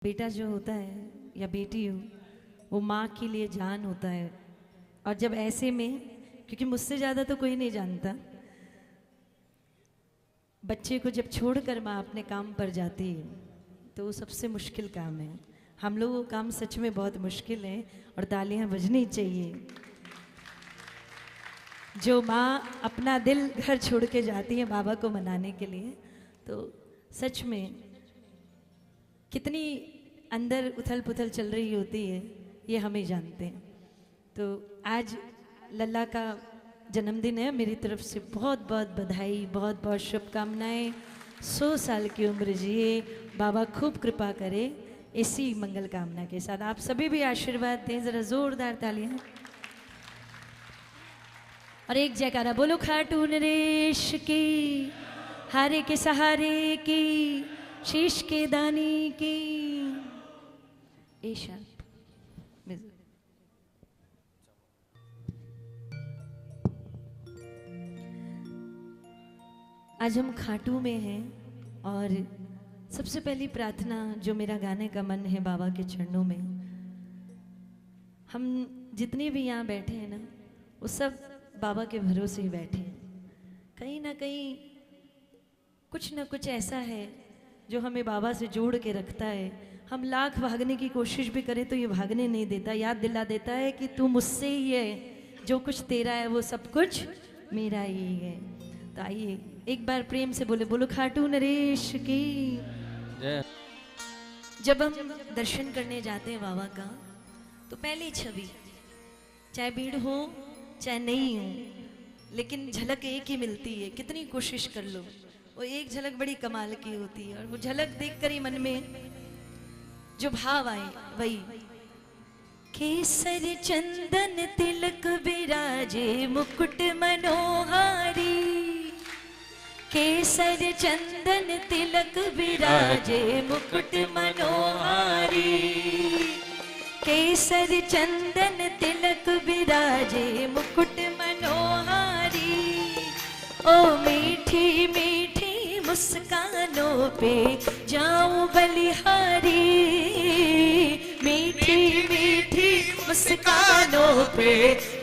बेटा जो होता है या बेटी हो वो माँ के लिए जान होता है। और जब ऐसे में, क्योंकि मुझसे ज़्यादा तो कोई नहीं जानता, बच्चे को जब छोड़कर माँ अपने काम पर जाती है तो वो सबसे मुश्किल काम है। हम लोग वो काम सच में बहुत मुश्किल है और तालियां बजनी चाहिए। जो माँ अपना दिल घर छोड़ के जाती है बाबा को मनाने के लिए, तो सच में कितनी अंदर उथल पुथल चल रही होती है ये हम ही जानते हैं। तो आज लल्ला का जन्मदिन है, मेरी तरफ से बहुत बहुत बधाई, बहुत बहुत शुभकामनाएं। 100 साल की उम्र जिए, बाबा खूब कृपा करे। इसी मंगल कामना के साथ आप सभी भी आशीर्वाद दें, जरा जोरदार तालियां और एक जयकारा बोलो खाटू नरेश की, हारे के सहारे की, शीश के दानी की। ईशा आज हम खाटू में हैं और सबसे पहली प्रार्थना जो मेरा गाने का मन है बाबा के चरणों में। हम जितने भी यहाँ बैठे हैं ना, वो सब बाबा के भरोसे ही बैठे हैं। कहीं ना कहीं कुछ ना कुछ ऐसा है जो हमें बाबा से जोड़ के रखता है। हम लाख भागने की कोशिश भी करें तो ये भागने नहीं देता, याद दिला देता है कि तू मुझसे ही है, जो कुछ तेरा है वो सब कुछ मेरा ही है। तो आइए एक बार प्रेम से बोले, बोलो खाटू नरेश की। जब हम दर्शन करने जाते हैं बाबा का तो पहली छवि, चाहे भीड़ हो चाहे नहीं हो, लेकिन झलक एक ही मिलती है। कितनी कोशिश कर लो, वो एक झलक बड़ी कमाल की होती है। और वो झलक देखकर ही मन में जो भाव आए वही, केसर चंदन तिलक विराजे मुकुट मनोहारी, केसर चंदन तिलक विराजे मुकुट मनोहारी, केसर चंदन तिलक विराजे मुकुट मनोहारी। ओ मीठी मीठी मुस्कानों पे जाऊं बलिहारी, मीठी मीठी मुस्कानों पे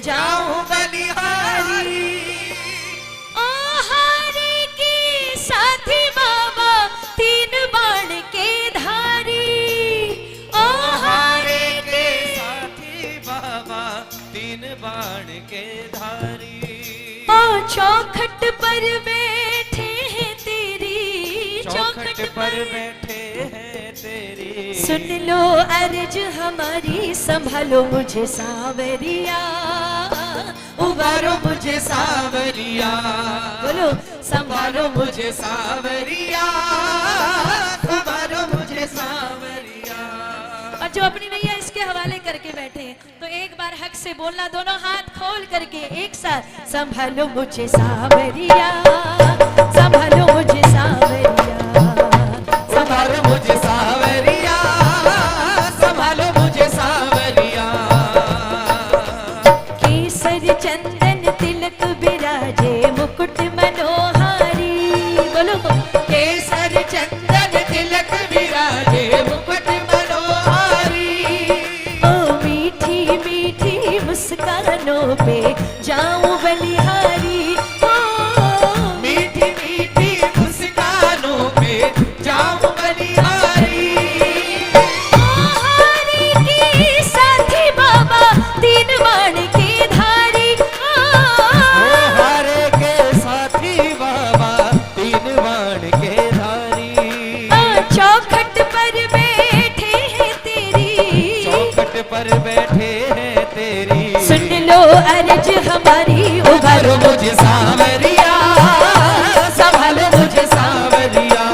जाऊं बलिहारी। ओ हारे के साथी बाबा तीन बाण के धारी, ओ हारे के साथी बाबा तीन बाण के धारी। ओ चौखट पर बैठे हैं तेरी, चौखट पर बैठे हैं तेरी। सुन लो अर्ज हमारी, संभालो मुझे सांवरिया, उबारो मुझे सांवरिया, बोलो संभालो मुझे सांवरिया, संभालो मुझे सांवरिया। और जो अपनी नैया इसके हवाले करके बैठे हैं तो एक बार हक से बोलना, दोनों हाथ खोल करके एक साथ, संभालो मुझे सांवरिया, संभालो मुझे सांवरिया, संभालो मुझे सांवरिया, संभालो मुझे सांवरिया। केसर चंदन तिलक विराजे मुकुट मनोहारी, बोलो केसर चंदन तिलक विराजे मुकुट मनोहारी। ओ मीठी मीठी मुस्कानों पे जाऊं बलिहारी, ओ मीठी मीठी मुस्कानों पे जाऊं बलिहारी। ओ हारे के साथी बाबा तीन बाण के धारी, ओ हारे के साथी बाबा तीन बाण के धारी। चौखट पर बैठे हैं तेरी, चौखट पर बैठे हैं तेरी। सुन लो अर्ज हमारी, उबारो मुझे सांवरिया, संभालो मुझे सांवरिया,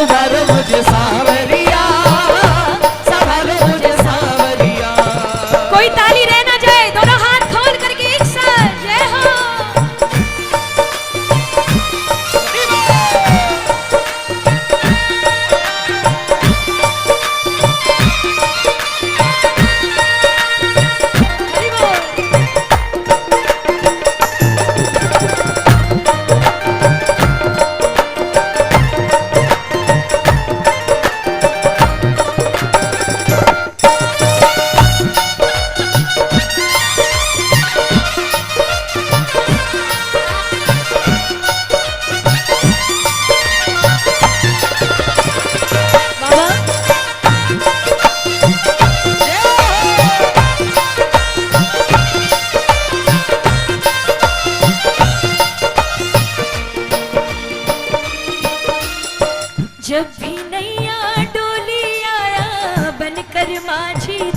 उबारो मुझे सांवरिया, संभालो मुझे सांवरिया। कोई ताली रह ना जाए, दोनों हाथ खोल करके एक साथ जय हो। हरि बोल।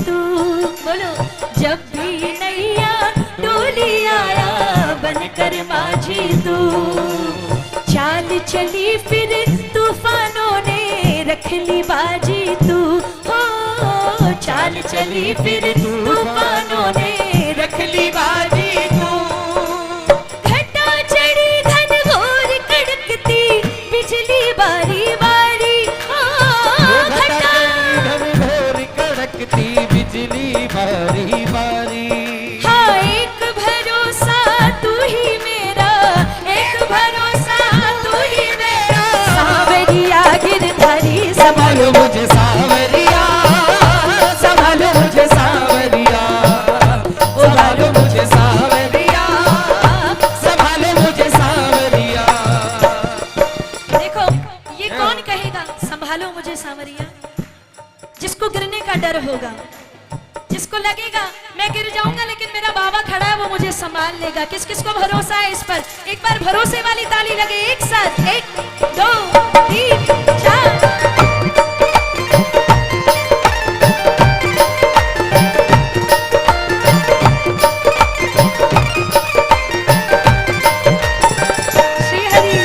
तू। बोलो जब भी नैया डोली आया बनकर माझी तू। चाल चली फिर तूफानों ने रख ली बाजी तू। हो चाल चली फिर तूफानों ने रख ली बाजी तू। घटा चढ़ी घनघोर कड़कती बिजली बारी बारी। घटा घनघोर कड़कती बिजली बारी बारी। हाँ एक भरोसा तू ही मेरा, एक भरोसा तू ही मेरा। सांवरिया गिरधारी संभालो मुझे सांवरिया, संभालो मुझे सांवरिया, संभालो मुझे सांवरिया, संभालो मुझे सांवरिया। देखो ये कौन कहेगा संभालो मुझे सांवरिया? जिसको गिरने का डर होगा, जिसको लगेगा मैं गिर जाऊंगा लेकिन मेरा बाबा खड़ा है वो मुझे संभाल लेगा। किस किस को भरोसा है इस पर? एक बार भरोसे वाली ताली लगे एक साथ। 1 2 3 4। श्री हरि।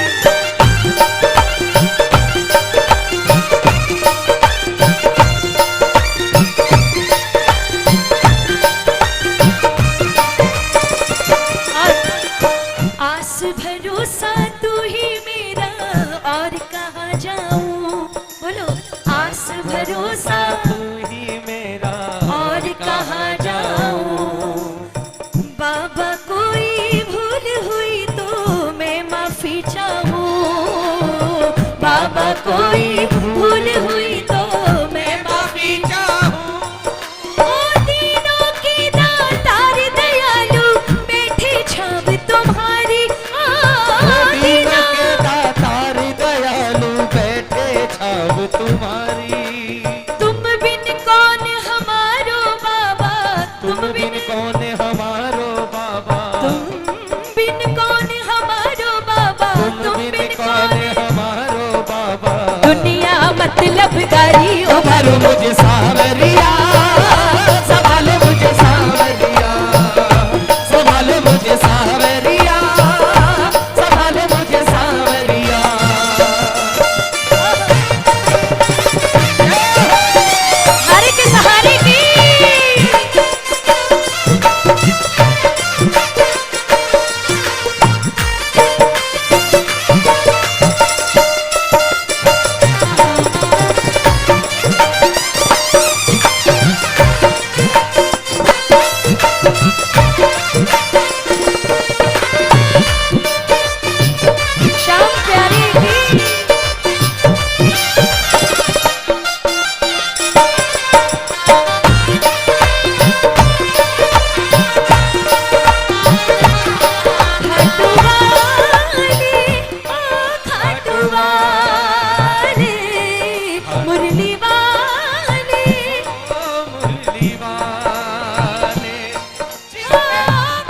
आस भरोसा तू ही मेरा और कहाँ जाऊं? बोलो आस भरोसा तू ही मेरा और कहाँ जाऊं? बाबा कोई भूल हुई तो मैं माफी चाहूं। बाबा कोई भूल हुई तो मैं माफी चाहूं। ओ दीनों की दातार दयालु बैठे छाव तुम्हारी। दीन के दातार दयालु बैठे छाव तुम्हारी। तुम बिन कौन हमारो बाबा, तुम बिन कौन हमारो बाबा, तुम बिन कौन हमारो बाबा, तुम बिन कौन हमारो बाबा। दुनिया मतलब गारी ओ संभालो मुझे सांवरिया, संभालो मुझे सांवरिया, संभालो मुझे सांवरिया, संभालो मुझे सांवरिया। हारे के सहारे की। श्याम प्यारे की। खाटू वाले, ओ खाटू वाले, मुरली वाले, ओ मुरली वाले। ओ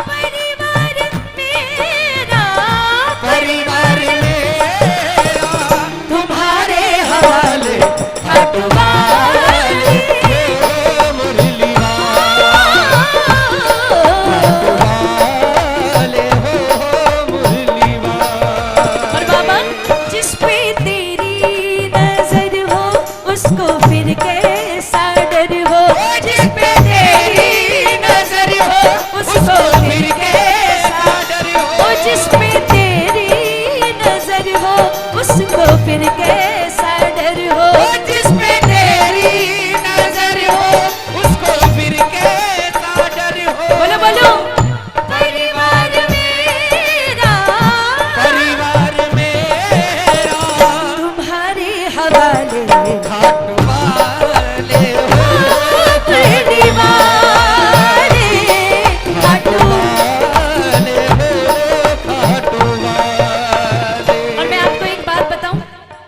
परिवार मेरा, परिवार मेरा तुम्हारे हवाले। खाटू वाले, ओ मुरली वाले, हो मुरली वाले। और बाबा जिस पे तेरी नजर हो उसको फिर कैसा डर हो? जिस पे तेरी नजर हो उसको फिर कैसा डर ओ जिस पे तेरी नजर हो उसको फिर कैसा डर हो? जिस पे तेरी नजर हो उसको फिर कैसा डर हो। बोलो बोलो परिवार मेरा, परिवार मेरा तुम्हारे हवाले। खाटू वाले, हो परिवार खाटू। वाले, हो खाटू वाले। और मैं आपको एक बात बताऊं,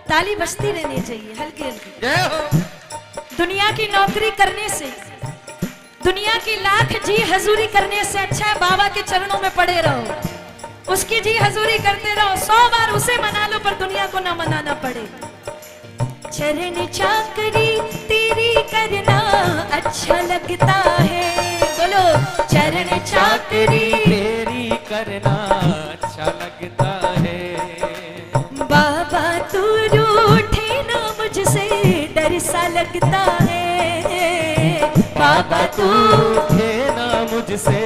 ताली बजती रहनी चाहिए हल्की हल्की। जय हो। दुनिया की नौकरी करने से, दुनिया की लाख जी हजूरी करने से अच्छा है बाबा के चरणों में पड़े रहो, उसकी जी हजूरी करते रहो। 100 बार उसे मना लो पर दुनिया को ना मनाना पड़े। चरण चाकरी तेरी करना अच्छा अच्छा लगता है, बोलो चरण चाकरी तेरी करना अच्छा लगता है। बाबा तू रूठे ना मुझसे डर सा लगता है, बाबा तू है ना मुझसे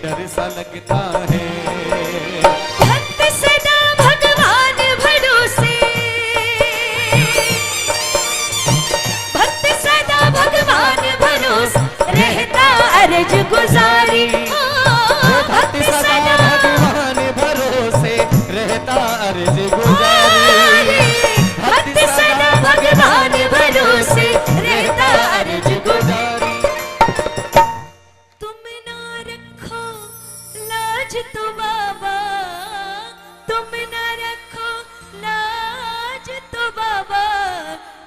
डर सा लगता है। भक्त सदा भगवान भरोसे, भक्त सदा भगवान भरोसे रहता अर्ज गुजारी, भक्त सदा भगवान भरोसे रहता अर्ज गुजारी। भक्त सदा भगवान भरोसे रहता अर्ज गुजारी। तुम ना रखो लाज तो बाबा, तुम ना रखो लाज तो बाबा,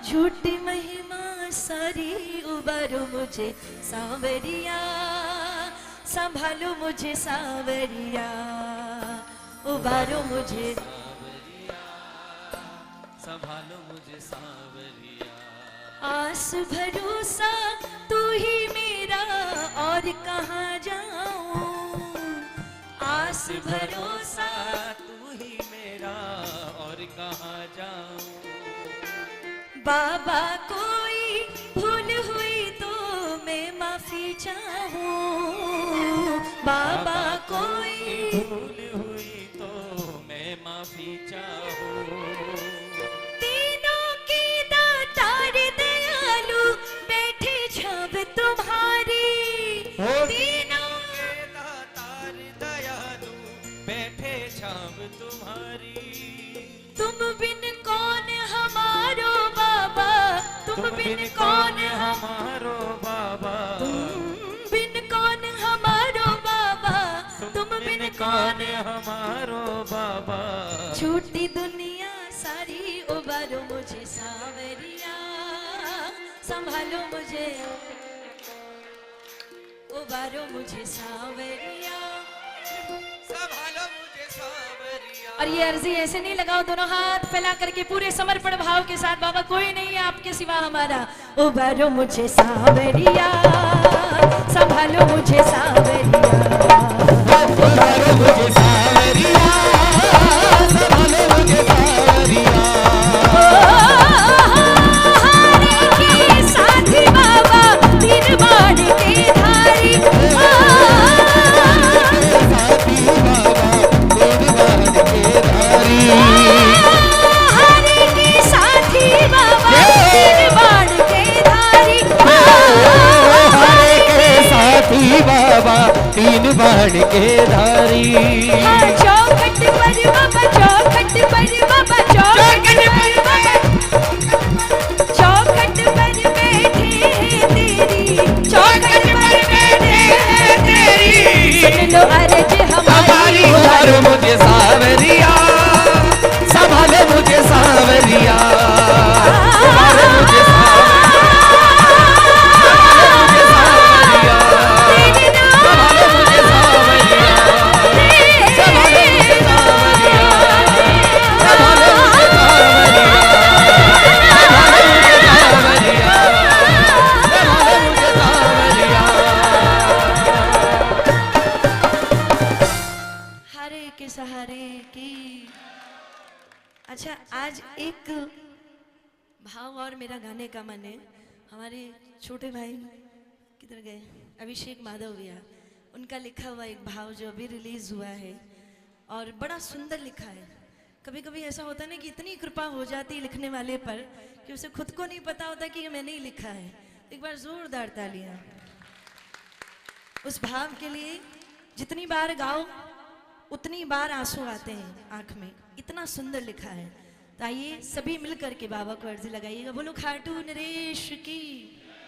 झूठी महिमा सारी उबारो मुझे सांवरिया, संभालो मुझे सांवरिया, उबारो मुझे संभालो मुझे सांवरिया। आस भरोसा तू ही मेरा और कहाँ जाऊं, आस भरोसा तू ही मेरा और कहाँ जाऊं। बाबा कोई भूल हुई तो मैं माफी चाहूं, बाबा कोई भूल हुई तो मैं माफी चाहूं। तीनों की दातार दयालु बैठे छाव तुम्हारी, तीनों के दातार दयालु बैठे छाव तुम्हारी। तुम बिन कौन हमारो बाबा, तुम बिन कौन हमारो बाबा, तुम बिन कौन हमारो बाबा, तुम बिन कौन हमारो बाबा। झूठी दुनिया सारी उबारो मुझे सांवरिया, संभालो मुझे उबारो मुझे सांवरिया, संभालो मुझे सांवरिया। और ये अर्जी ऐसे नहीं लगाओ, दोनों हाथ फैला करके पूरे समर्पण भाव के साथ, बाबा कोई नहीं है आपके सिवा हमारा, उबारो मुझे सांवरिया, संभालो मुझे सांवरिया, संभालो मुझे सांवरिया, संभालो मुझे सांवरिया। हारे के साथी बाबा तीन बाण के धारी, साथी बाबा तीन बाण के धारी। हारे के साथी बाबा तीन बाण के धारी, हरे के साथी बाबा तीन बाण के धारी। चौखट पर बाबा, चौखट पर बाबा, चौखट पर बाबा, चौखट पर बैठे हैं तेरी, चौखट पर बैठे हैं तेरी, सुन लो अर्ज हमारी, उबारो मुझे सांवरिया, संभालो मुझे सांवरिया, उबारो मुझे सांवरिया, तेरे नाम संभालो मुझे सांवरिया, संभालो मुझे सांवरिया, संभालो मुझे सांवरिया, संभालो मुझे सांवरिया, संभालो मुझे सांवरिया। हारे के सहारे की। अच्छा, आज एक भाव और मेरा गाने का मन है। हमारे छोटे भाई किधर गए, अभिषेक माधव भैया, उनका लिखा हुआ एक भाव जो अभी रिलीज हुआ है और बड़ा सुंदर लिखा है। कभी कभी ऐसा होता है ना कि इतनी कृपा हो जाती है लिखने वाले पर कि उसे खुद को नहीं पता होता कि ये मैंने ही लिखा है। एक बार जोरदार तालियां उस भाव के लिए। जितनी बार गाओ उतनी बार आंसू आते हैं आंख में, इतना सुंदर लिखा है। तो आइए सभी मिलकर के बाबा को अर्जी लगाइएगा। बोलो खाटू नरेश की।